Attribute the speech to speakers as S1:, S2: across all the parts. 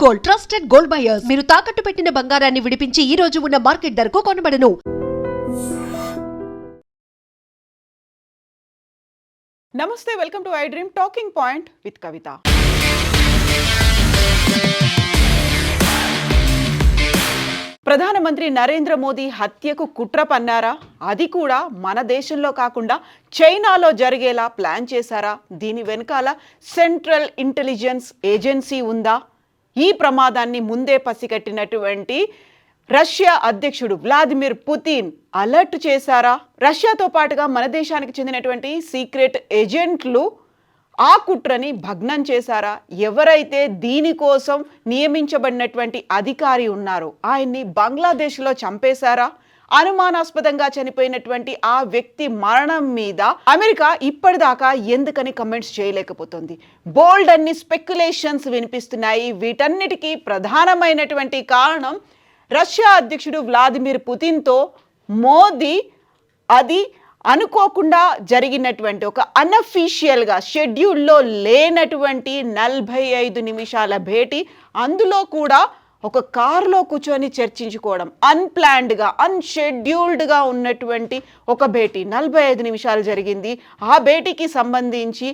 S1: Gold, trusted gold buyers. మీరు తాకట్టు పెట్టిన బంగారాన్ని విడిపించి ఈ రోజు ఉన్న మార్కెట్ ధరకు కొనబడను.
S2: నమస్తే, welcome to iDream talking point with Kavitha. ప్రధానమంత్రి నరేంద్ర మోదీ హత్యకు కుట్ర పన్నారా? అది కూడా మన దేశంలో కాకుండా చైనాలో జరిగేలా ప్లాన్ చేశారా? దీని వెనకాల సెంట్రల్ ఇంటెలిజెన్స్ ఏజెన్సీ ఉందా? ఈ ప్రమాదాన్ని ముందే పసిగట్టినటువంటి రష్యా అధ్యక్షుడు వ్లాదిమిర్ పుతిన్ అలర్ట్ చేశారా? రష్యాతో పాటుగా మన దేశానికి చెందినటువంటి సీక్రెట్ ఏజెంట్లు ఆ కుట్రని భగ్నం చేశారా? ఎవరైతే దీనికోసం నియమించబడినటువంటి అధికారి ఉన్నారో ఆయన్ని బంగ్లాదేశ్లో చంపేశారా? అనుమానాస్పదంగా చనిపోయినటువంటి ఆ వ్యక్తి మరణం మీద అమెరికా ఇప్పటిదాకా ఎందుకని కమెంట్స్ చేయలేకపోతుంది? బోల్డ్ అన్ని స్పెక్యులేషన్స్ వినిపిస్తున్నాయి. వీటన్నిటికీ ప్రధానమైనటువంటి కారణం రష్యా అధ్యక్షుడు వ్లాదిమిర్ పుతిన్తో మోదీ అది అనుకోకుండా జరిగినటువంటి ఒక అన్అఫీషియల్గా షెడ్యూల్లో లేనటువంటి 45 నిమిషాల భేటీ. అందులో కూడా ఒక కారులో కూర్చొని చర్చించుకోవడం, అన్ప్లాన్డ్గా అన్షెడ్యూల్డ్గా ఉన్నటువంటి ఒక భేటీ 45 నిమిషాలు జరిగింది. ఆ భేటీకి సంబంధించి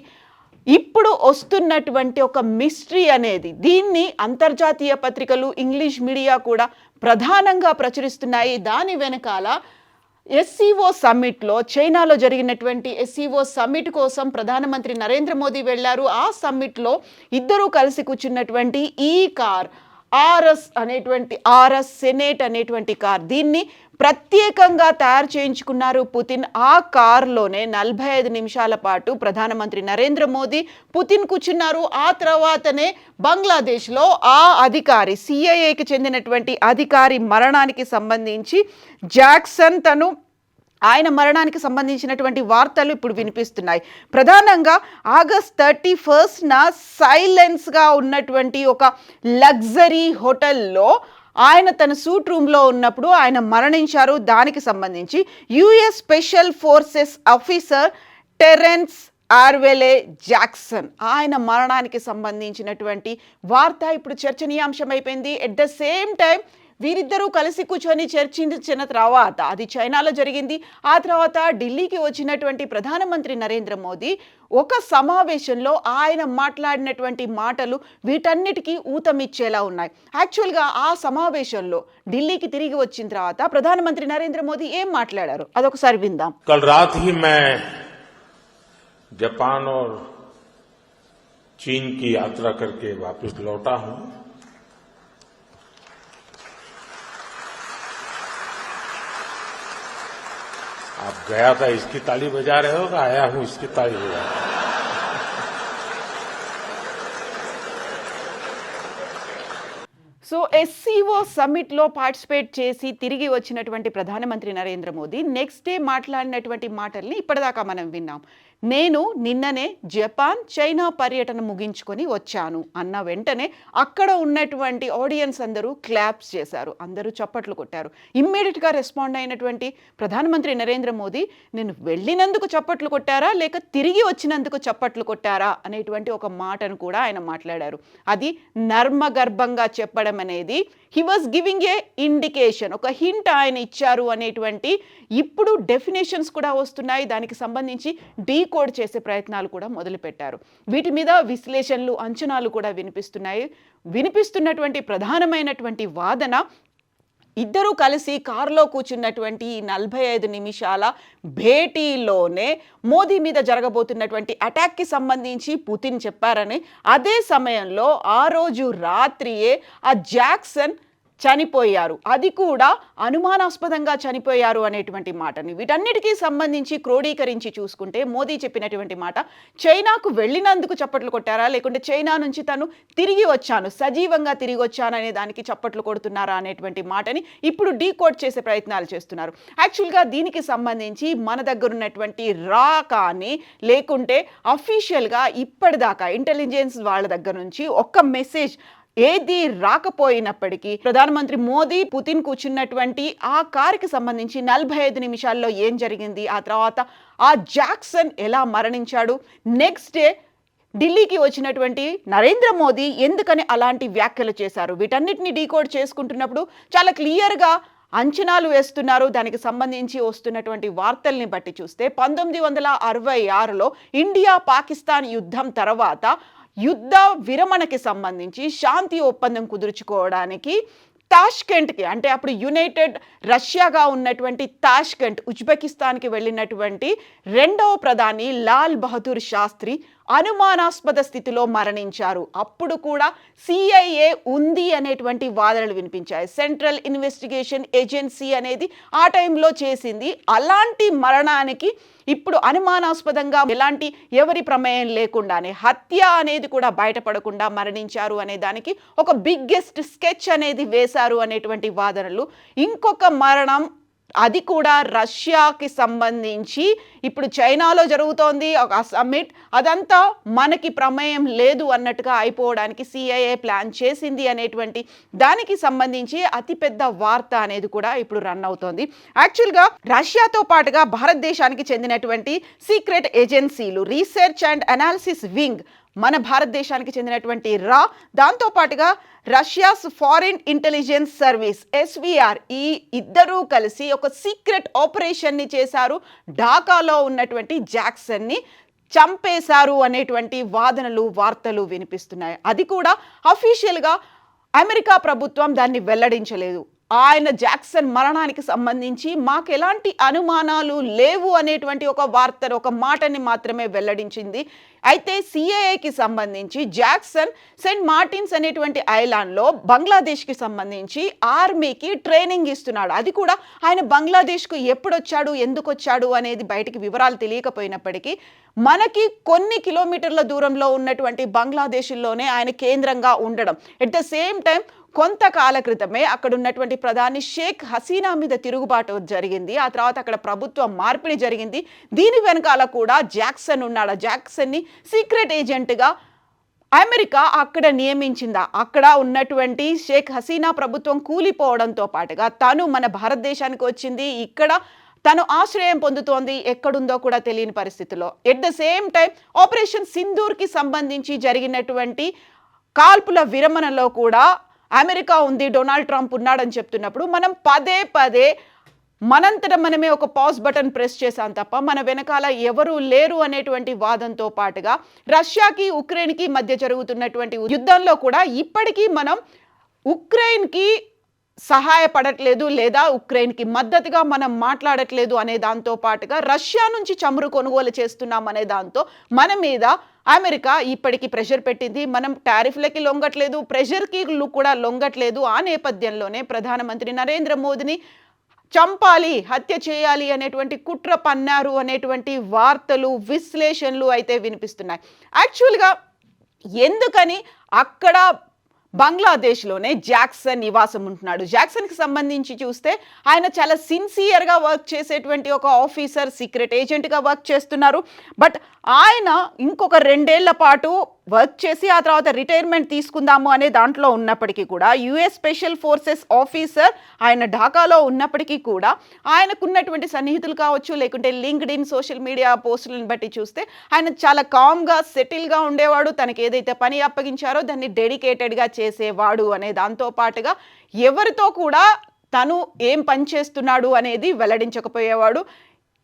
S2: ఇప్పుడు వస్తున్నటువంటి ఒక మిస్టరీ అనేది, దీన్ని అంతర్జాతీయ పత్రికలు, ఇంగ్లీష్ మీడియా కూడా ప్రధానంగా ప్రచురిస్తున్నాయి. దాని వెనకాల ఎస్సీఓ సమ్మిట్లో, చైనాలో జరిగినటువంటి ఎస్సీఓ సమ్మిట్ కోసం ప్రధానమంత్రి నరేంద్ర మోదీ వెళ్ళారు. ఆ సమ్మిట్లో ఇద్దరూ కలిసి కూర్చున్నటువంటి ఈ కార్ ఆర్ఎస్ సెనేట్ అనేటువంటి కార్, దీన్ని ప్రత్యేకంగా తయారు చేయించుకున్నారు పుతిన్. ఆ కారులోనే 45 నిమిషాల పాటు ప్రధానమంత్రి నరేంద్ర మోదీ, పుతిన్ కూర్చున్నారు. ఆ తర్వాతనే బంగ్లాదేశ్లో ఆ అధికారి, సిఐఏకి చెందినటువంటి అధికారి మరణానికి సంబంధించి జాక్సన్, ఆయన మరణానికి సంబంధించినటువంటి వార్తలు ఇప్పుడు వినిపిస్తున్నాయి. ప్రధానంగా ఆగస్ట్ 31న సైలెన్స్గా ఉన్నటువంటి ఒక లగ్జరీ హోటల్లో ఆయన తన సూట్ రూమ్లో ఉన్నప్పుడు ఆయన మరణించారు. దానికి సంబంధించి US special forces officer Terrence Arvelle Jackson, ఆయన మరణానికి సంబంధించినటువంటి వార్త ఇప్పుడు చర్చనీయాంశమైపోయింది. ఎట్ ద సేమ్ టైం వీరిద్దరూ కలిసి కూర్చొని చర్చించిన తర్వాత, అది చైనాలో జరిగింది. ఆ తర్వాత ఢిల్లీకి వచ్చినటువంటి ప్రధానమంత్రి నరేంద్ర మోదీ ఒక సమావేశంలో ఆయన మాట్లాడినటువంటి మాటలు వీటన్నిటికీ ఊతమిచ్చేలా ఉన్నాయి. యాక్చువల్గా ఆ సమావేశంలో ఢిల్లీకి తిరిగి వచ్చిన తర్వాత ప్రధానమంత్రి నరేంద్ర మోదీ ఏం మాట్లాడారు అదొకసారి విందాం.
S3: కల్ రాత్ హీ మే జపాన్ और चीन की यात्रा करके वापस लौटा हूं. आप गया था इसकी ताली बजा रहे हो, आया हूं इसकी ताली बजा रहे हो.
S2: సో ఎస్సీఓ సమ్మిట్లో పార్టిసిపేట్ చేసి తిరిగి వచ్చినటువంటి ప్రధానమంత్రి నరేంద్ర మోదీ నెక్స్ట్ డే మాట్లాడినటువంటి మాటల్ని ఇప్పటిదాకా మనం విన్నాం. నేను నిన్ననే జపాన్, చైనా పర్యటన ముగించుకొని వచ్చాను అన్న వెంటనే అక్కడ ఉన్నటువంటి ఆడియన్స్ అందరూ క్లాప్స్ చేశారు, అందరూ చప్పట్లు కొట్టారు. ఇమ్మీడియట్గా రెస్పాండ్ అయినటువంటి ప్రధానమంత్రి నరేంద్ర మోదీ, నేను వెళ్ళినందుకు చప్పట్లు కొట్టారా లేక తిరిగి వచ్చినందుకు చప్పట్లు కొట్టారా అనేటువంటి ఒక మాటను కూడా ఆయన మాట్లాడారు. అది నర్మగర్భంగా చెప్పడం అనేది, he was giving a indication, ఒక హింట్ ఆయన ఇచ్చారు అనేటువంటి ఇప్పుడు డెఫినేషన్స్ కూడా వస్తున్నాయి. దానికి సంబంధించి డీకోడ్ చేసే ప్రయత్నాలు కూడా మొదలుపెట్టారు. వీటి మీద విశ్లేషణలు, అంచనాలు కూడా వినిపిస్తున్నటువంటి ప్రధానమైనటువంటి వాదన, ఇద్దరూ కలిసి కారులో కూర్చున్నటువంటి 45 నిమిషాల భేటీలోనే మోదీ మీద జరగబోతున్నటువంటి అటాక్కి సంబంధించి పుతిన్ చెప్పారని, అదే సమయంలో ఆ రోజు రాత్రియే ఆ జాక్సన్ చనిపోయారు, అది కూడా అనుమానాస్పదంగా చనిపోయారు అనేటువంటి మాటని, వీటన్నిటికీ సంబంధించి క్రోడీకరించి చూసుకుంటే మోదీ చెప్పినటువంటి మాట, చైనాకు వెళ్ళినందుకు చప్పట్లు కొట్టారా లేకుంటే చైనా నుంచి తను తిరిగి వచ్చాను, సజీవంగా తిరిగి వచ్చాను అనే దానికి చప్పట్లు కొడుతున్నారా అనేటువంటి మాటని ఇప్పుడు డీకోడ్ చేసే ప్రయత్నాలు చేస్తున్నారు. యాక్చువల్గా దీనికి సంబంధించి మన దగ్గర ఉన్నటువంటి రా కానీ లేకుంటే అఫీషియల్గా ఇప్పటిదాకా ఇంటెలిజెన్స్ వాళ్ళ దగ్గర నుంచి ఒక్క మెసేజ్ ఏది రాకపోయినప్పటికీ ప్రధానమంత్రి మోదీ పుతిన్ కూర్చున్నటువంటి ఆ కారుకి సంబంధించి 45 నిమిషాల్లో ఏం జరిగింది, ఆ తర్వాత ఆ జాక్సన్ ఎలా మరణించాడు, నెక్స్ట్ డే ఢిల్లీకి వచ్చినటువంటి నరేంద్ర మోదీ ఎందుకని అలాంటి వ్యాఖ్యలు చేశారు? వీటన్నిటిని డీకోడ్ చేసుకుంటున్నప్పుడు చాలా క్లియర్గా అంచనాలు వేస్తున్నారు. దానికి సంబంధించి వస్తున్నటువంటి వార్తల్ని బట్టి చూస్తే 1966లో ఇండియా పాకిస్తాన్ యుద్ధం తర్వాత యుద్ధ విరమణకి సంబంధించి శాంతి ఒప్పందం కుదుర్చుకోవడానికి తాష్కెంట్కి, అంటే అప్పుడు యునైటెడ్ రష్యాగా ఉన్నటువంటి తాష్కెంట్, ఉజ్బెకిస్తాన్కి వెళ్ళినటువంటి రెండవ ప్రధాని లాల్ బహదూర్ శాస్త్రి అనుమానాస్పద స్థితిలో మరణించారు. అప్పుడు కూడా సిఐఏ ఉంది అనేటువంటి వాదనలు వినిపించాయి. సెంట్రల్ ఇన్వెస్టిగేషన్ ఏజెన్సీ అనేది ఆ టైంలో చేసింది. అలాంటి మరణానికి ఇప్పుడు అనుమానాస్పదంగా ఎవరి ప్రమేయం లేకుండానే హత్య అనేది కూడా బయటపడకుండా మరణించారు అనే దానికి ఒక బిగ్గెస్ట్ స్కెచ్ అనేది వేశారు అనేటువంటి వాదనలు. ఇంకొక మరణం, అది కూడా రష్యాకి సంబంధించి ఇప్పుడు చైనాలో జరుగుతోంది ఒక సమ్మిట్, అదంతా మనకి ప్రమేయం లేదు అన్నట్టుగా అయిపోవడానికి సిఐఏ ప్లాన్ చేసింది అనేటువంటి దానికి సంబంధించి అతిపెద్ద వార్త అనేది కూడా ఇప్పుడు రన్ అవుతోంది. యాక్చువల్గా రష్యాతో పాటుగా భారతదేశానికి చెందినటువంటి సీక్రెట్ ఏజెన్సీలు, రీసెర్చ్ అండ్ అనాలిసిస్ వింగ్ మన భారతదేశానికి చెందినటువంటి దాంతో పాటుగా Russia's foreign intelligence service SVR, ఈ ఇద్దరూ కలిసి ఒక సీక్రెట్ ఆపరేషన్ని చేశారు. ఢాకాలో ఉన్నటువంటి జాక్సన్ని చంపేశారు అనేటువంటి వాదనలు, వార్తలు వినిపిస్తున్నాయి. అది కూడా అఫీషియల్గా అమెరికా ప్రభుత్వం దాన్ని వెల్లడించలేదు. ఆయన జాక్సన్ మరణానికి సంబంధించి మాకు ఎలాంటి అనుమానాలు లేవు అనేటువంటి ఒక వార్తను, ఒక మాటని మాత్రమే వెల్లడించింది. అయితే సిఐఏకి సంబంధించి జాక్సన్ సెయింట్ మార్టిన్స్ అనేటువంటి ఐలాండ్లో బంగ్లాదేశ్కి సంబంధించి ఆర్మీకి ట్రైనింగ్ ఇస్తున్నాడు. అది కూడా ఆయన బంగ్లాదేశ్కు ఎప్పుడు వచ్చాడు, ఎందుకు వచ్చాడు అనేది బయటికి వివరాలు తెలియకపోయినప్పటికీ మనకి కొన్ని కిలోమీటర్ల దూరంలో ఉన్నటువంటి బంగ్లాదేశ్లోనే ఆయన కేంద్రంగా ఉండడం, ఎట్ ద సేమ్ టైం కొంతకాల క్రితమే అక్కడ ఉన్నటువంటి ప్రధాని షేక్ హసీనా మీద తిరుగుబాటు జరిగింది. ఆ తర్వాత అక్కడ ప్రభుత్వ మార్పిడి జరిగింది. దీని వెనకాల కూడా జాక్సన్ ఉన్నాడు. జాక్సన్ని సీక్రెట్ ఏజెంట్గా అమెరికా అక్కడ నియమించిందా? అక్కడ ఉన్నటువంటి షేక్ హసీనా ప్రభుత్వం కూలిపోవడంతో పాటుగా తను మన భారతదేశానికి వచ్చింది. ఇక్కడ తను ఆశ్రయం పొందుతోంది, ఎక్కడుందో కూడా తెలియని పరిస్థితిలో. At the same time operation సింధూర్కి సంబంధించి జరిగినటువంటి కాల్పుల విరమణలో కూడా అమెరికా ఉంది, డొనాల్డ్ ట్రంప్ ఉన్నాడని చెప్తున్నప్పుడు మనం పదే పదే మనంతట మనమే ఒక పాజ్ బటన్ ప్రెస్ చేశాం తప్ప మన వెనకాల ఎవరూ లేరు అనేటువంటి వాదంతో పాటుగా రష్యాకి ఉక్రెయిన్కి మధ్య జరుగుతున్నటువంటి యుద్ధంలో కూడా ఇప్పటికీ మనం ఉక్రెయిన్కి సహాయపడట్లేదు లేదా ఉక్రెయిన్కి మద్దతుగా మనం మాట్లాడట్లేదు అనే దాంతో పాటుగా రష్యా నుంచి చమురు కొనుగోలు చేస్తున్నాం అనే దాంతో మన మీద అమెరికా ఇప్పటికీ ప్రెషర్ పెట్టింది. మనం టారిఫ్లకి లొంగట్లేదు, ప్రెషర్కి కూడా లొంగట్లేదు. ఆ నేపథ్యంలోనే ప్రధానమంత్రి నరేంద్ర మోదీని చంపాలి, హత్య చేయాలి అనేటువంటి కుట్ర పన్నారు అనేటువంటి వార్తలు, విశ్లేషణలు అయితే వినిపిస్తున్నాయి. యాక్చువల్గా ఎందుకని అక్కడ బంగ్లాదేశ్లోనే జాక్సన్ నివాసం ఉంటున్నాడు? జాక్సన్కి సంబంధించి చూస్తే ఆయన చాలా సిన్సియర్గా వర్క్ చేసేటువంటి ఒక ఆఫీసర్, సీక్రెట్ ఏజెంట్గా వర్క్ చేస్తున్నారు. బట్ ఆయన ఇంకొక 2 ఏళ్ల పాటు వర్క్ చేసి ఆ తర్వాత రిటైర్మెంట్ తీసుకుందాము అనే దాంట్లో ఉన్నప్పటికీ కూడా US స్పెషల్ ఫోర్సెస్ ఆఫీసర్ ఆయన ఢాకాలో ఉన్నప్పటికీ కూడా ఆయనకున్నటువంటి సన్నిహితులు కావచ్చు, లేకుంటే లింక్డ్ ఇన్ సోషల్ మీడియా పోస్టులను బట్టి చూస్తే ఆయన చాలా కామ్గా, సెటిల్గా ఉండేవాడు. తనకి ఏదైతే పని అప్పగించారో దాన్ని డెడికేటెడ్గా చేసేవాడు అనే దాంతో పాటుగా ఎవరితో కూడా తను ఏం పని చేస్తున్నాడు అనేది వెల్లడించకపోయేవాడు.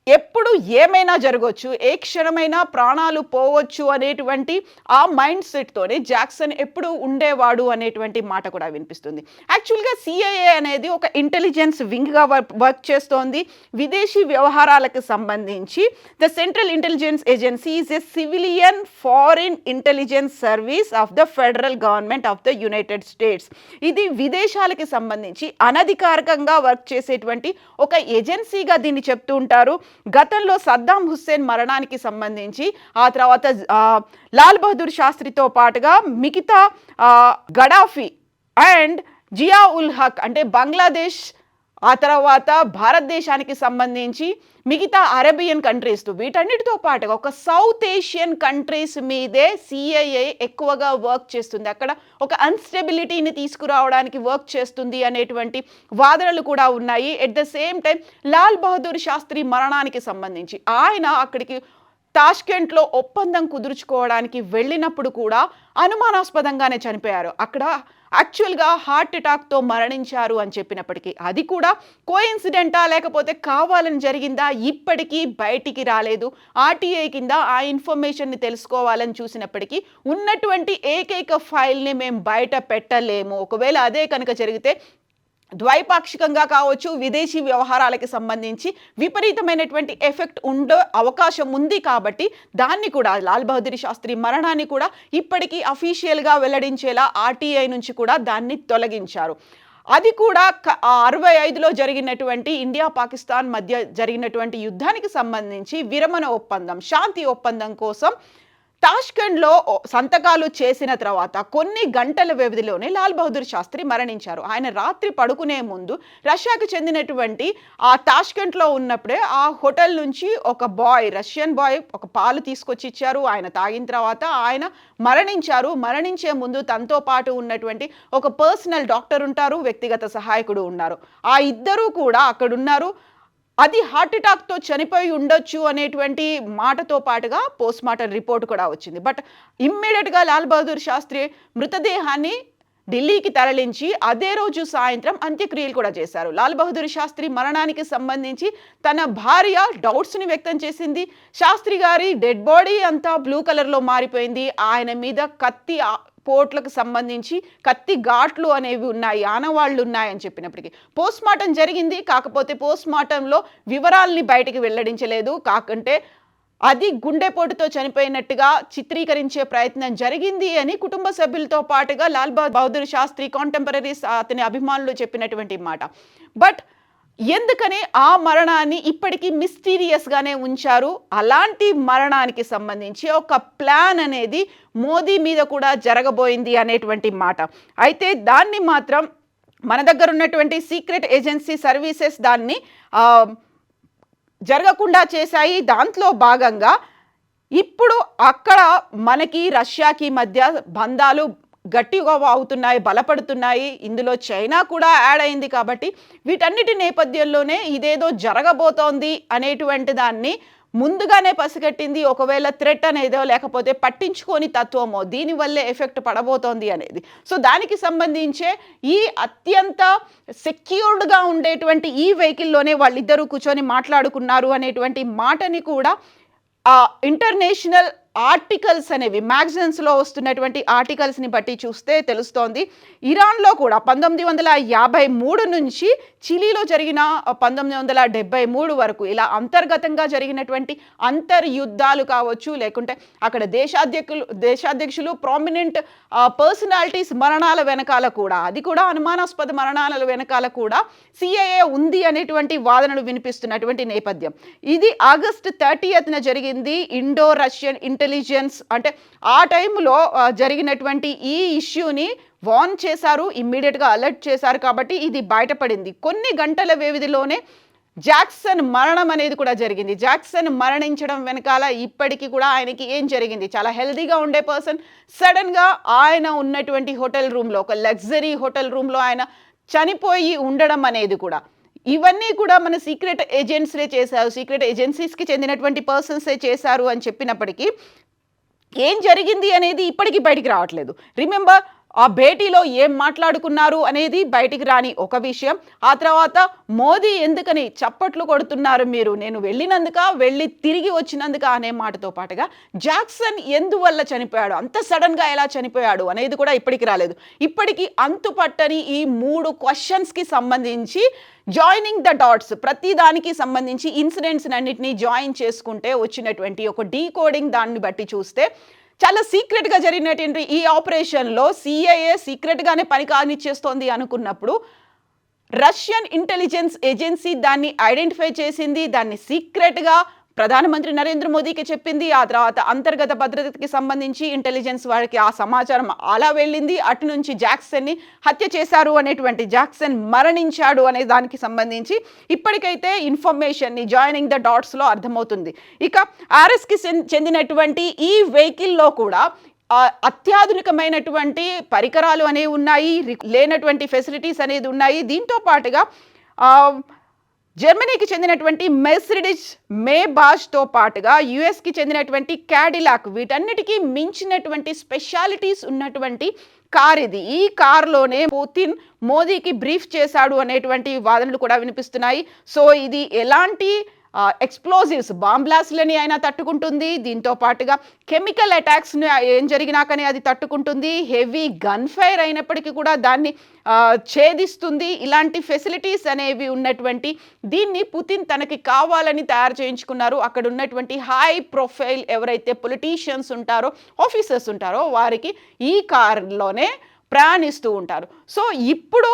S2: ఎప్పుడు ఏమైనా జరగవచ్చు, ఏ క్షణమైనా ప్రాణాలు పోవచ్చు అనేటువంటి ఆ మైండ్ సెట్తోనే జాక్సన్ ఎప్పుడు ఉండేవాడు అనేటువంటి మాట కూడా వినిపిస్తుంది. యాక్చువల్గా సిఐఏ అనేది ఒక ఇంటెలిజెన్స్ వింగ్గా వర్క్ చేస్తోంది. విదేశీ వ్యవహారాలకు సంబంధించి the central intelligence agency is a civilian foreign intelligence service of the federal government of the United states. ఇది విదేశాలకు సంబంధించి అనధికారికంగా వర్క్ చేసేటువంటి ఒక ఏజెన్సీగా దీన్ని చెప్తూ ఉంటారు. గతంలో సద్దాం హుస్సేన్ మరణానికి సంబంధించి ఆ తర్వాత లాల్ బహదూర్ శాస్త్రితో పాటుగా మిగతా గడాఫీ అండ్ జియా ఉల్ హక్ అంటే బంగ్లాదేశ్, ఆ తర్వాత భారతదేశానికి సంబంధించి మిగతా అరేబియన్ కంట్రీస్, వీటన్నిటితో పాటుగా ఒక సౌత్ ఏషియన్ కంట్రీస్ మీదే సిఐఏ ఎక్కువగా వర్క్ చేస్తుంది. అక్కడ ఒక అన్స్టెబిలిటీని తీసుకురావడానికి వర్క్ చేస్తుంది అనేటువంటి వాదనలు కూడా ఉన్నాయి. At the same time Lal Bahadur Shastri మరణానికి సంబంధించి ఆయన అక్కడికి తాష్కెంట్లో ఒప్పందం కుదుర్చుకోవడానికి వెళ్ళినప్పుడు కూడా అనుమానాస్పదంగానే చనిపోయారు. అక్కడ యాక్చువల్గా హార్ట్ అటాక్తో మరణించారు అని చెప్పినప్పటికీ అది కూడా కోఇన్సిడెంటా లేకపోతే కావాలని జరిగిందా ఇప్పటికీ బయటికి రాలేదు. ఆర్టీఐ కింద ఆ ఇన్ఫర్మేషన్ని తెలుసుకోవాలని చూసినప్పటికీ ఉన్నటువంటి ఏకైక ఫైల్ని మేము బయట పెట్టలేము. ఒకవేళ అదే కనుక జరిగితే ద్వైపాక్షికంగా కావచ్చు, విదేశీ వ్యవహారాలకి సంబంధించి విపరీతమైనటువంటి ఎఫెక్ట్ ఉండే అవకాశం ఉంది. కాబట్టి దాన్ని కూడా లాల్ బహదూర్ శాస్త్రి మరణాన్ని కూడా ఇప్పటికీ అఫీషియల్గా వెల్లడించేలా ఆర్టీఐ నుంచి కూడా దాన్ని తొలగించారు. అది కూడా 65లో జరిగినటువంటి ఇండియా పాకిస్తాన్ మధ్య జరిగినటువంటి యుద్ధానికి సంబంధించి విరమణ ఒప్పందం, శాంతి ఒప్పందం కోసం తాష్కెంట్లో సంతకాలు చేసిన తర్వాత కొన్ని గంటల వ్యవధిలోనే లాల్ బహదూర్ శాస్త్రి మరణించారు. ఆయన రాత్రి పడుకునే ముందు రష్యాకు చెందినటువంటి ఆ తాష్కెంట్లో ఉన్నప్పుడే ఆ హోటల్ నుంచి ఒక రష్యన్ బాయ్ ఒక పాలు తీసుకొచ్చి ఇచ్చారు. ఆయన తాగిన తర్వాత ఆయన మరణించారు. మరణించే ముందు తనతో పాటు ఉన్నటువంటి ఒక పర్సనల్ డాక్టర్ ఉంటారు, వ్యక్తిగత సహాయకుడు ఉన్నారు. ఆ ఇద్దరూ కూడా అక్కడున్నారు. అది హార్ట్ అటాక్తో చనిపోయి ఉండొచ్చు అనేటువంటి మాటతో పాటుగా పోస్ట్ మార్టం రిపోర్ట్ కూడా వచ్చింది. బట్ ఇమ్మీడియట్గా లాల్ బహదూర్ శాస్త్రి మృతదేహాన్ని ఢిల్లీకి తరలించి అదే రోజు సాయంత్రం అంత్యక్రియలు కూడా చేశారు. లాల్ బహదూర్ శాస్త్రి మరణానికి సంబంధించి తన భార్య డౌట్స్ని వ్యక్తం చేసింది. శాస్త్రి గారి డెడ్ బాడీ అంతా బ్లూ కలర్లో మారిపోయింది. ఆయన మీద కత్తి పోట్లకు సంబంధించి కత్తి ఘాట్లు అనేవి ఉన్నాయి, ఆనవాళ్లు ఉన్నాయని చెప్పినప్పటికీ పోస్ట్ మార్టం జరిగింది. కాకపోతే పోస్ట్ మార్టంలో వివరాల్ని బయటికి వెల్లడించలేదు. కాకంటే అది గుండెపోటుతో చనిపోయినట్టుగా చిత్రీకరించే ప్రయత్నం జరిగింది అని కుటుంబ సభ్యులతో పాటుగా లాల్ బహదూర్ శాస్త్రి కాంటెంపరీస్ అతని అభిమానులు చెప్పినటువంటి మాట. బట్ ఎందుకని ఆ మరణాన్ని ఇప్పటికీ మిస్టీరియస్గానే ఉంచారు. అలాంటి మరణానికి సంబంధించి ఒక ప్లాన్ అనేది మోదీ మీద కూడా జరగబోయింది అనేటువంటి మాట. అయితే దాన్ని మాత్రం మన దగ్గర ఉన్నటువంటి సీక్రెట్ ఏజెన్సీ సర్వీసెస్ దాన్ని జరగకుండా చేశాయి. దాంట్లో భాగంగా ఇప్పుడు అక్కడ మనకి రష్యాకి మధ్య బంధాలు గట్టిగా అవుతున్నాయి, బలపడుతున్నాయి. ఇందులో చైనా కూడా యాడ్ అయింది. కాబట్టి వీటన్నిటి నేపథ్యంలోనే ఇదేదో జరగబోతోంది అనేటువంటి దాన్ని ముందుగానే పసిగట్టింది. ఒకవేళ థ్రెట్ అనేదో లేకపోతే పట్టించుకొని తత్వమో దీనివల్లే ఎఫెక్ట్ పడబోతోంది అనేది. సో దానికి సంబంధించే ఈ అత్యంత సెక్యూర్డ్గా ఉండేటువంటి ఈ వెహికల్లోనే వాళ్ళిద్దరూ కూర్చొని మాట్లాడుకున్నారు అనేటువంటి మాటని కూడా ఇంటర్నేషనల్ ఆర్టికల్స్ అనేవి మ్యాగజైన్స్లో వస్తున్నటువంటి ఆర్టికల్స్ని బట్టి చూస్తే తెలుస్తోంది. ఇరాన్లో కూడా 1953 నుంచి చిలీలో జరిగిన 1973 వరకు ఇలా అంతర్గతంగా జరిగినటువంటి అంతర్యుద్ధాలు కావచ్చు, లేకుంటే అక్కడ దేశాధ్యక్షులు ప్రామినెంట్ పర్సనాలిటీస్ మరణాల వెనకాల కూడా, అది కూడా అనుమానాస్పద మరణాల వెనకాల కూడా సిఐఏ ఉంది అనేటువంటి వాదనలు వినిపిస్తున్నటువంటి నేపథ్యం. ఇది ఆగస్టు 30న జరిగింది. ఇండో రష్యన్ ఇంటెలిజెన్స్ అంటే ఆ టైంలో జరిగినటువంటి ఈ ఇష్యూని వార్న్ చేశారు, ఇమ్మీడియట్గా అలర్ట్ చేశారు. కాబట్టి ఇది బయటపడింది. కొన్ని గంటల వ్యవధిలోనే జాక్సన్ మరణం అనేది కూడా జరిగింది. జాక్సన్ మరణించడం వెనకాల ఇప్పటికీ కూడా ఆయనకి ఏం జరిగింది, చాలా హెల్తీగా ఉండే పర్సన్ సడన్గా ఆయన ఉన్నటువంటి హోటల్ రూమ్లో, ఒక లగ్జరీ హోటల్ రూమ్లో ఆయన చనిపోయి ఉండడం అనేది కూడా, ఇవన్నీ కూడా మన సీక్రెట్ ఏజెంట్సే చేశారు, సీక్రెట్ ఏజెన్సీస్కి చెందినటువంటి పర్సన్సే చేశారు అని చెప్పినప్పటికీ ఏం జరిగింది అనేది ఇప్పటికీ బయటికి రావట్లేదు. రిమెంబర్, ఆ భేటీలో ఏం మాట్లాడుకున్నారు అనేది బయటికి రాని ఒక విషయం. ఆ తర్వాత మోదీ ఎందుకని చప్పట్లు కొడుతున్నారు మీరు, నేను వెళ్ళినందుక వెళ్ళి తిరిగి వచ్చినందుక అనే మాటతో పాటుగా జాక్సన్ ఎందువల్ల చనిపోయాడు, అంత సడన్గా ఎలా చనిపోయాడు అనేది కూడా ఇప్పటికి రాలేదు. ఇప్పటికీ అంతుపట్టని ఈ 3 క్వశ్చన్స్కి సంబంధించి జాయినింగ్ ద డాట్స్, ప్రతి దానికి సంబంధించి ఇన్సిడెంట్స్ అన్నిటినీ జాయిన్ చేసుకుంటే వచ్చినటువంటి ఒక డీకోడింగ్ దాన్ని బట్టి చూస్తే చాలా సీక్రెట్గా జరిగినటువంటి ఈ ఆపరేషన్లో సిఐఏ సీక్రెట్గానే పని కానిచ్చేస్తోంది అనుకున్నప్పుడు రష్యన్ ఇంటెలిజెన్స్ ఏజెన్సీ దాన్ని ఐడెంటిఫై చేసింది, దాన్ని సీక్రెట్గా ప్రధానమంత్రి నరేంద్ర మోదీకి చెప్పింది. ఆ తర్వాత అంతర్గత భద్రతకి సంబంధించి ఇంటెలిజెన్స్ వారికి ఆ సమాచారం అలా వెళ్ళింది. అటు నుంచి జాక్సన్ని హత్య చేశారు అనేటువంటి, జాక్సన్ మరణించాడు అనే దానికి సంబంధించి ఇప్పటికైతే ఇన్ఫర్మేషన్ని జాయినింగ్ ద డాట్స్లో అర్థమవుతుంది. ఇక ఆర్ఎస్కి చెందినటువంటి ఈ వెహికల్లో కూడా అత్యాధునికమైనటువంటి పరికరాలు అనేవి ఉన్నాయి, లేనటువంటి ఫెసిలిటీస్ అనేది ఉన్నాయి. దీంతో పాటుగా జర్మనీకి చెందినటువంటి మెర్సిడిస్ మేబాష్తో పాటుగా యుఎస్కి చెందినటువంటి క్యాడిలాక్ వీటన్నిటికీ మించినటువంటి స్పెషాలిటీస్ ఉన్నటువంటి కార్ ఇది. ఈ కార్లోనే పుతిన్ మోదీకి బ్రీఫ్ చేశాడు అనేటువంటి వాదనలు కూడా వినిపిస్తున్నాయి. సో ఇది ఎలాంటి ఎక్స్ప్లోజివ్స్ బాంబ్లాస్ట్లని అయినా తట్టుకుంటుంది, దీంతో పాటుగా కెమికల్ అటాక్స్ని ఏం జరిగినా కానీ అది తట్టుకుంటుంది, హెవీ గన్ ఫైర్ అయినప్పటికీ కూడా దాన్ని ఛేదిస్తుంది. ఇలాంటి ఫెసిలిటీస్ అనేవి ఉన్నటువంటి దీన్ని పుతిన్ తనకి కావాలని తయారు చేయించుకున్నారు. అక్కడ ఉన్నటువంటి హై ప్రొఫైల్ ఎవరైతే పొలిటీషియన్స్ ఉంటారో, ఆఫీసర్స్ ఉంటారో వారికి ఈ కార్లోనే ప్రయాణిస్తూ ఉంటారు. సో ఇప్పుడు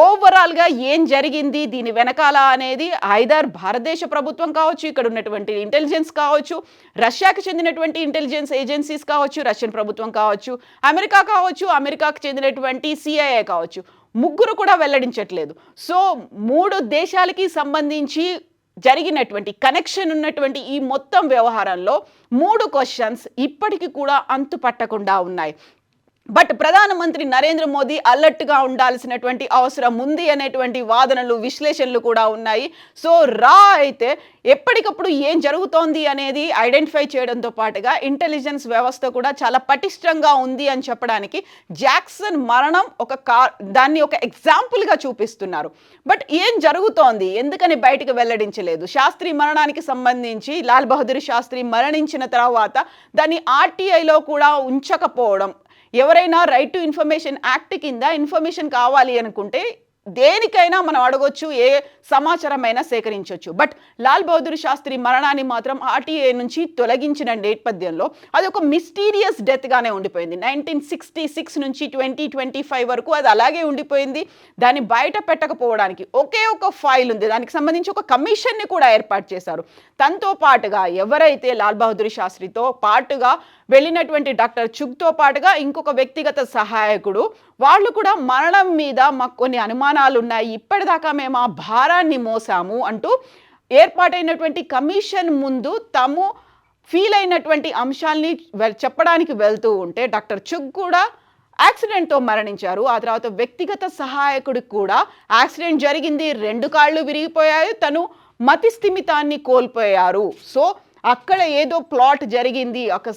S2: ఓవరాల్గా ఏం జరిగింది దీని వెనకాల అనేది ఐదర్ భారతదేశ ప్రభుత్వం కావచ్చు, ఇక్కడ ఉన్నటువంటి ఇంటెలిజెన్స్ కావచ్చు, రష్యాకి చెందినటువంటి ఇంటెలిజెన్స్ ఏజెన్సీస్ కావచ్చు, రష్యన్ ప్రభుత్వం కావచ్చు, అమెరికా కావచ్చు, అమెరికాకి చెందినటువంటి సిఐఏ కావచ్చు, ముగ్గురు కూడా వెల్లడించట్లేదు. సో 3 దేశాలకి సంబంధించి జరిగినటువంటి కనెక్షన్ ఉన్నటువంటి ఈ మొత్తం వ్యవహారంలో 3 క్వశ్చన్స్ ఇప్పటికీ కూడా అంతు పట్టకుండా ఉన్నాయి. బట్ ప్రధానమంత్రి నరేంద్ర మోదీ అలర్ట్గా ఉండాల్సినటువంటి అవసరం ఉంది అనేటువంటి వాదనలు, విశ్లేషణలు కూడా ఉన్నాయి. సో అయితే ఎప్పటికప్పుడు ఏం జరుగుతోంది అనేది ఐడెంటిఫై చేయడంతో పాటుగా ఇంటెలిజెన్స్ వ్యవస్థ కూడా చాలా పటిష్టంగా ఉంది అని చెప్పడానికి జాక్సన్ మరణం దాన్ని ఒక ఎగ్జాంపుల్గా చూపిస్తున్నారు. బట్ ఏం జరుగుతోంది, ఎందుకని బయటకు వెల్లడించలేదు? శాస్త్రి మరణానికి సంబంధించి లాల్ బహదూర్ శాస్త్రి మరణించిన తర్వాత దాన్ని ఆర్టీఐలో కూడా ఉంచకపోవడం, ఎవరైనా రైట్ టు ఇన్ఫర్మేషన్ యాక్ట్ కింద ఇన్ఫర్మేషన్ కావాలి అనుకుంటే దేనికైనా మనం అడగొచ్చు, ఏ సమాచారమైనా సేకరించవచ్చు. బట్ లాల్ బహదూర్ శాస్త్రి మరణాన్ని మాత్రం ఆర్టీఏ నుంచి తొలగించిన నేపథ్యంలో అది ఒక మిస్టీరియస్ డెత్గానే ఉండిపోయింది. 1966 నుంచి 2025 వరకు అది అలాగే ఉండిపోయింది. దాన్ని బయట పెట్టకపోవడానికి ఒకే ఒక ఫైల్ ఉంది, దానికి సంబంధించి ఒక కమిషన్ని కూడా ఏర్పాటు చేశారు. తనతో పాటుగా ఎవరైతే లాల్ బహదూర్ శాస్త్రితో పాటుగా వెళ్ళినటువంటి డాక్టర్ చుగ్తో పాటుగా ఇంకొక వ్యక్తిగత సహాయకుడు, వాళ్ళు కూడా మరణం మీద మాకు కొన్ని అనుమానాలు ఉన్నాయి, ఇప్పటిదాకా మేము ఆ భారాన్ని మోసాము అంటూ ఏర్పాటైనటువంటి కమిషన్ ముందు తాము ఫీల్ అయినటువంటి అంశాలని చెప్పడానికి వెళ్తూ ఉంటే డాక్టర్ చుగ్ కూడా యాక్సిడెంట్తో మరణించారు. ఆ తర్వాత వ్యక్తిగత సహాయకుడికి కూడా యాక్సిడెంట్ జరిగింది, 2 కాళ్ళు విరిగిపోయాయి, తను మతి స్థిమితాన్ని కోల్పోయారు. సో అక్కడ ఏదో ప్లాట్ జరిగింది, ఒక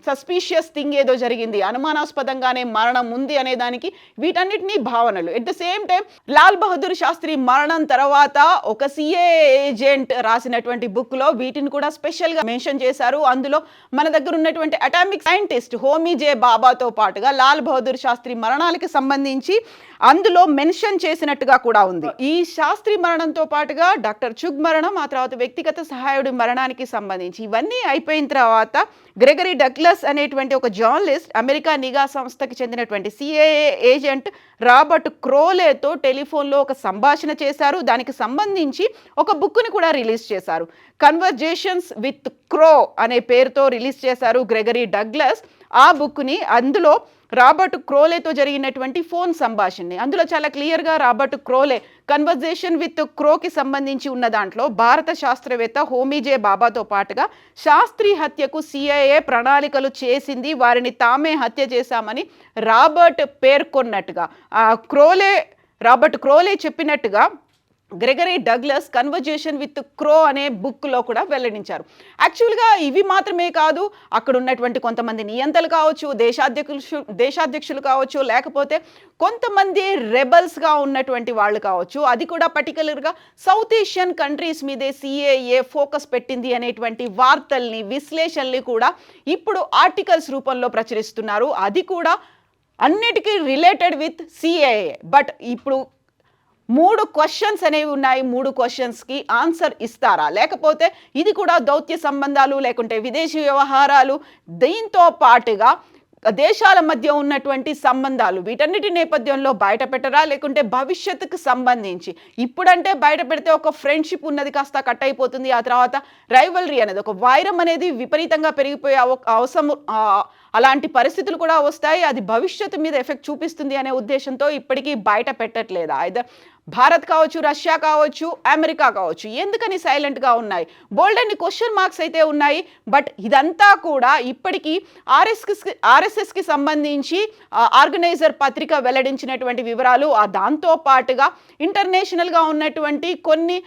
S2: సస్పీషియస్ థింగ్ ఏదో జరిగింది, అనుమానాస్పదంగానే మరణం ఉంది అనే దానికి వీటన్నిటినీ భావనలు. At the same time Lal Bahadur Shastri మరణం తర్వాత ఒక సిఏఏ ఏజెంట్ రాసినటువంటి బుక్లో వీటిని కూడా స్పెషల్గా మెన్షన్ చేశారు. అందులో మన దగ్గర ఉన్నటువంటి అటామిక్ సైంటిస్ట్ హోమీ జే బాబాతో పాటుగా లాల్ బహదూర్ శాస్త్రి మరణాలకి సంబంధించి అందులో మెన్షన్ చేసినట్టుగా కూడా ఉంది. ఈ శాస్త్రి మరణంతో పాటుగా డాక్టర్ చుగ్ మరణం, ఆ తర్వాత వ్యక్తిగత సహాయుడి మరణానికి సంబంధించి ఇవన్నీ అయిపోయిన తర్వాత గ్రెగరీ డగ్లస్ అనేటువంటి ఒక జర్నలిస్ట్ అమెరికా నిఘా సంస్థకి చెందినటువంటి సిఐఏ ఏజెంట్ రాబర్ట్ క్రోలేతో టెలిఫోన్లో ఒక సంభాషణ చేశారు. దానికి సంబంధించి ఒక బుక్ని కూడా రిలీజ్ చేశారు. కన్వర్జేషన్స్ విత్ క్రో అనే పేరుతో రిలీజ్ చేశారు గ్రెగరీ డగ్లస్ ఆ బుక్ని. అందులో రాబర్ట్ క్రోలేతో జరిగినటువంటి ఫోన్ సంభాషణని, అందులో చాలా క్లియర్గా రాబర్ట్ క్రోలే కన్వర్జేషన్ విత్ క్రోకి సంబంధించి ఉన్న దాంట్లో భారత శాస్త్రవేత్త హోమీ జే బాబాతో పాటుగా శాస్త్రి హత్యకు సిఐఏ ప్రణాళికలు చేసింది, వారిని తామే హత్య చేశామని రాబర్ట్ పేర్కొన్నట్టుగా రాబర్ట్ క్రోలే చెప్పినట్టుగా గ్రెగరీ డగ్లస్ కన్వర్జేషన్ విత్ క్రో అనే బుక్లో కూడా వెల్లడించారు. యాక్చువల్గా ఇవి మాత్రమే కాదు, అక్కడ ఉన్నటువంటి కొంతమంది నియంతలు కావచ్చు, దేశాధ్యక్షులు కావచ్చు, లేకపోతే కొంతమంది రెబల్స్గా ఉన్నటువంటి వాళ్ళు కావచ్చు, అది కూడా పర్టికులర్గా సౌత్ ఏషియన్ కంట్రీస్ మీదే సిఏఏ ఫోకస్ పెట్టింది అనేటువంటి వార్తల్ని, విశ్లేషణల్ని కూడా ఇప్పుడు ఆర్టికల్స్ రూపంలో ప్రచురిస్తున్నారు. అది కూడా అన్నిటికీ రిలేటెడ్ విత్ సిఏఏ. బట్ ఇప్పుడు 3 క్వశ్చన్స్ అనేవి ఉన్నాయి. 3 క్వశ్చన్స్కి ఆన్సర్ ఇస్తారా, లేకపోతే ఇది కూడా దౌత్య సంబంధాలు లేకుంటే విదేశీ వ్యవహారాలు, దీంతో పాటుగా దేశాల మధ్య ఉన్నటువంటి సంబంధాలు వీటన్నిటి నేపథ్యంలో బయట పెట్టరా, లేకుంటే భవిష్యత్తుకు సంబంధించి ఇప్పుడంటే బయట పెడితే ఒక ఫ్రెండ్షిప్ ఉన్నది కాస్త కట్ అయిపోతుంది, ఆ తర్వాత రైవల్రీ అనేది ఒక వైరం అనేది విపరీతంగా పెరిగిపోయే అలాంటి పరిస్థితులు కూడా వస్తాయి, అది భవిష్యత్తు మీద ఎఫెక్ట్ చూపిస్తుంది అనే ఉద్దేశంతో ఇప్పటికీ బయట పెట్టట్లేదా? అయితే భారత్ కావచ్చు, రష్యా కావచ్చు, అమెరికా కావచ్చు, ఎందుకని సైలెంట్గా ఉన్నాయి? బోల్డ్ అన్ని క్వశ్చన్ మార్క్స్ అయితే ఉన్నాయి. బట్ ఇదంతా కూడా ఇప్పటికీ ఆర్ఎస్ఎస్కి సంబంధించి ఆర్గనైజర్ పత్రిక వెల్లడించినటువంటి వివరాలు, దాంతో పాటుగా ఇంటర్నేషనల్గా ఉన్నటువంటి కొన్ని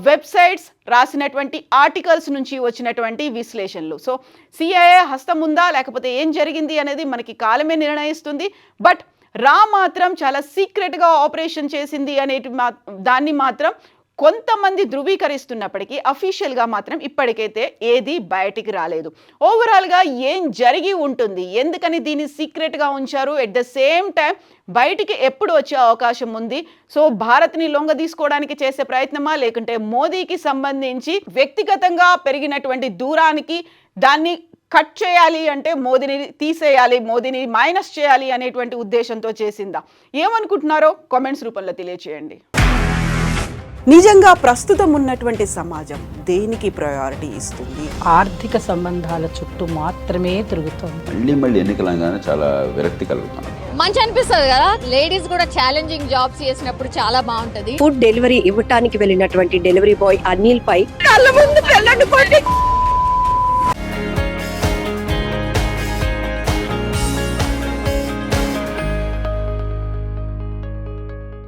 S2: వెబ్సైట్స్ రాసినటువంటి ఆర్టికల్స్ నుంచి వచ్చినటువంటి విశ్లేషణలు. సో సిఐఏ హస్తం ఉందా లేకపోతే ఏం జరిగింది అనేది మనకి కాలమే నిర్ణయిస్తుంది. బట్ రా మాత్రం చాలా సీక్రెట్గా ఆపరేషన్ చేసింది దాన్ని మాత్రం కొంతమంది ధృవీకరిస్తున్నప్పటికీ అఫీషియల్గా మాత్రం ఇప్పటికైతే ఏది బయటికి రాలేదు. ఓవరాల్గా ఏం జరిగి ఉంటుంది, ఎందుకని దీన్ని సీక్రెట్గా ఉంచారు, ఎట్ ద సేమ్ టైం బయటికి ఎప్పుడు వచ్చే అవకాశం ఉంది? సో భారత్ని లొంగ తీసుకోవడానికి చేసే ప్రయత్నమా, లేకుంటే మోదీకి సంబంధించి వ్యక్తిగతంగా పెరిగినటువంటి దూరానికి దాన్ని కట్ చేయాలి అంటే మోదీని తీసేయాలి, మోదీని మైనస్ చేయాలి అనేటువంటి ఉద్దేశంతో చేసిందా? ఏమనుకుంటున్నారో కామెంట్స్ రూపంలో తెలియచేయండి. నిజంగా ప్రస్తుతం ఉన్నటువంటి సమాజం దేనికి ప్రయారిటీ ఇస్తుంది?
S4: ఆర్థిక సంబంధాల చుట్టూ మాత్రమే తిరుగుతోంది.
S5: మళ్ళీ ఎన్నికలంగానే చాలా విరక్తి కలుగుతున్నాం.
S6: మంచి అనిపిస్తుంది కదా, లేడీస్ కూడా ఛాలెంజింగ్ జాబ్స్ చేసినప్పుడు చాలా బాగుంటది.
S7: ఫుడ్ డెలివరీ ఇవ్వటానికి వెళ్ళినటువంటి డెలివరీ బాయ్ అనిల్ పై కళ్ళ ముందు